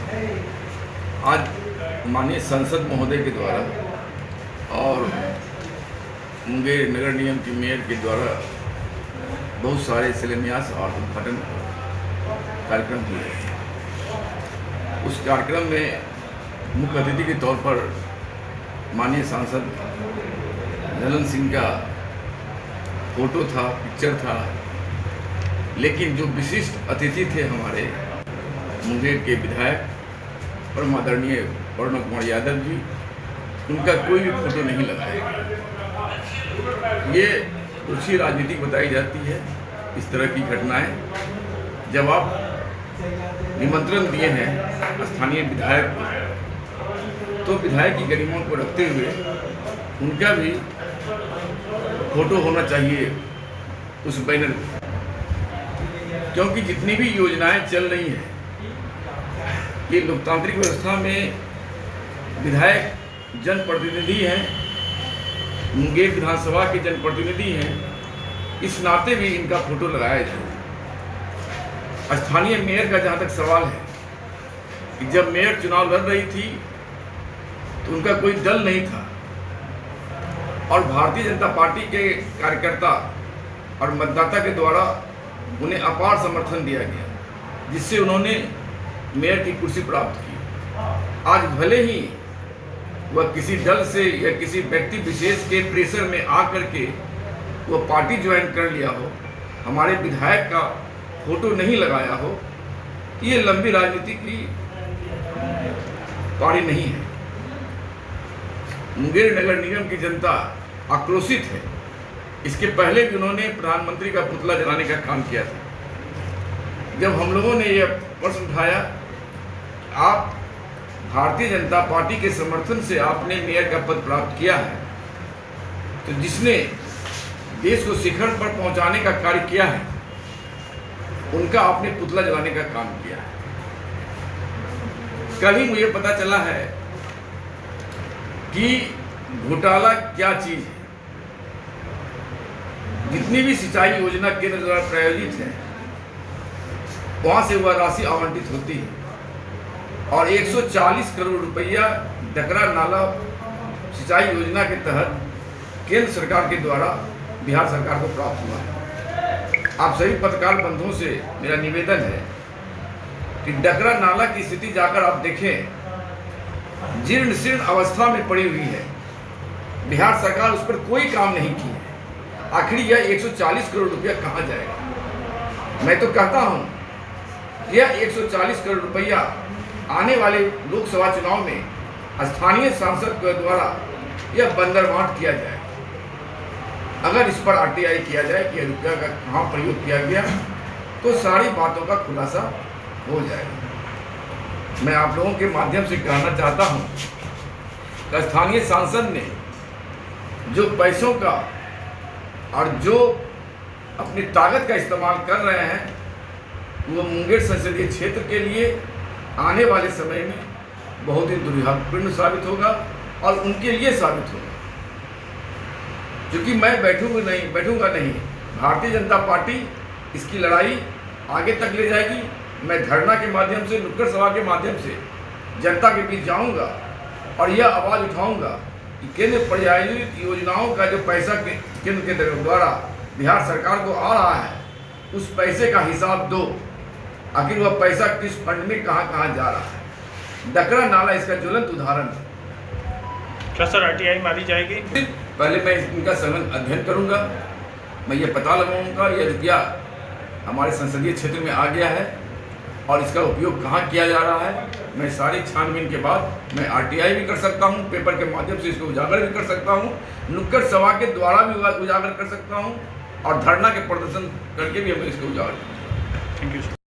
आज माननीय संसद महोदय के द्वारा और मुंगेर नगर निगम की मेयर के द्वारा बहुत सारे शिलान्यास और उद्घाटन कार्यक्रम हुए। उस कार्यक्रम में मुख्य अतिथि के तौर पर माननीय सांसद ललन सिंह का फोटो था, पिक्चर था, लेकिन जो विशिष्ट अतिथि थे हमारे मुंगेर के विधायक और आदरणीय वरुण कुमार यादव जी, उनका कोई भी फोटो नहीं लगाया। ये कुछ राजनीति बताई जाती है। इस तरह की घटनाएं जब आप निमंत्रण दिए हैं स्थानीय विधायक को, तो विधायक की गरिमा को रखते हुए उनका भी फोटो होना चाहिए उस बैनर पर, क्योंकि जितनी भी योजनाएं चल रही हैं, ये लोकतांत्रिक व्यवस्था में विधायक जनप्रतिनिधि हैं, मुंगेर विधानसभा के जनप्रतिनिधि हैं, इस नाते भी इनका फोटो लगाया जाए। स्थानीय मेयर का जहाँ तक सवाल है कि जब मेयर चुनाव लड़ रही थी तो उनका कोई दल नहीं था और भारतीय जनता पार्टी के कार्यकर्ता और मतदाता के द्वारा उन्हें अपार समर्थन दिया गया, जिससे उन्होंने मेयर की कुर्सी प्राप्त की। आज भले ही वह किसी दल से या किसी व्यक्ति विशेष के प्रेशर में आकर के वह पार्टी ज्वाइन कर लिया हो, हमारे विधायक का फोटो नहीं लगाया हो, ये लंबी राजनीति की पारी नहीं है। मुंगेर नगर निगम की जनता आक्रोशित है। इसके पहले भी उन्होंने प्रधानमंत्री का पुतला जलाने का काम किया था। जब हम लोगों ने यह प्रश्न उठाया, आप भारतीय जनता पार्टी के समर्थन से आपने मेयर का पद प्राप्त किया है, तो जिसने देश को शिखर पर पहुंचाने का कार्य किया है, उनका आपने पुतला जलाने का काम किया है। कल ही मुझे पता चला है कि घोटाला क्या चीज है। जितनी भी सिंचाई योजना केंद्र द्वारा प्रायोजित है, वहां से वह राशि आवंटित होती है और 140 करोड़ रुपया डकरा नाला सिंचाई योजना के तहत केंद्र सरकार के द्वारा बिहार सरकार को प्राप्त हुआ है। आप सभी पत्रकार बंधुओं से मेरा निवेदन है कि डकरा नाला की स्थिति जाकर आप देखें, जीर्ण शीर्ण अवस्था में पड़ी हुई है। बिहार सरकार उस पर कोई काम नहीं की है। आखिर यह 140 करोड़ रुपया कहाँ जाएगा? मैं तो कहता हूँ यह 140 करोड़ रुपया आने वाले लोकसभा चुनाव में स्थानीय सांसद के द्वारा यह बंदरबांट किया जाए। अगर इस पर आरटीआई किया जाए कि रुपया का कहाँ प्रयोग किया गया, तो सारी बातों का खुलासा हो जाएगा। मैं आप लोगों के माध्यम से कहना चाहता हूँ कि स्थानीय सांसद ने जो पैसों का और जो अपनी ताकत का इस्तेमाल कर रहे हैं, वो मुंगेर संसदीय क्षेत्र के लिए आने वाले समय में बहुत ही दुर्भाग्यपूर्ण साबित होगा और उनके लिए साबित होगा। क्योंकि मैं बैठूंगा नहीं। भारतीय जनता पार्टी इसकी लड़ाई आगे तक ले जाएगी। मैं धरना के माध्यम से, नुक्कड़ सभा के माध्यम से जनता के बीच जाऊंगा और यह आवाज़ उठाऊंगा कि केंद्र प्रायोजित योजनाओं का जो पैसा केंद्र के द्वारा बिहार सरकार को आ रहा है, उस पैसे का हिसाब दो। आखिर वह पैसा किस फंड में कहाँ जा रहा है? डकरा नाला इसका ज्वलंत उदाहरण है। क्या सर आरटीआई मारी जाएगी? पहले मैं इनका सघन अध्ययन करूंगा। मैं ये पता लगाऊंगा यह रुपया हमारे संसदीय क्षेत्र में आ गया है और इसका उपयोग कहाँ किया जा रहा है। मैं सारी छानबीन के बाद मैं आरटीआई भी कर सकता हूँ, पेपर के माध्यम से इसको उजागर भी कर सकता हूँ, नुक्कड़ सभा के द्वारा भी उजागर कर सकता हूँ और धरना के प्रदर्शन करके भी मैं इसको उजागर कर सकता हूँ। Thank you.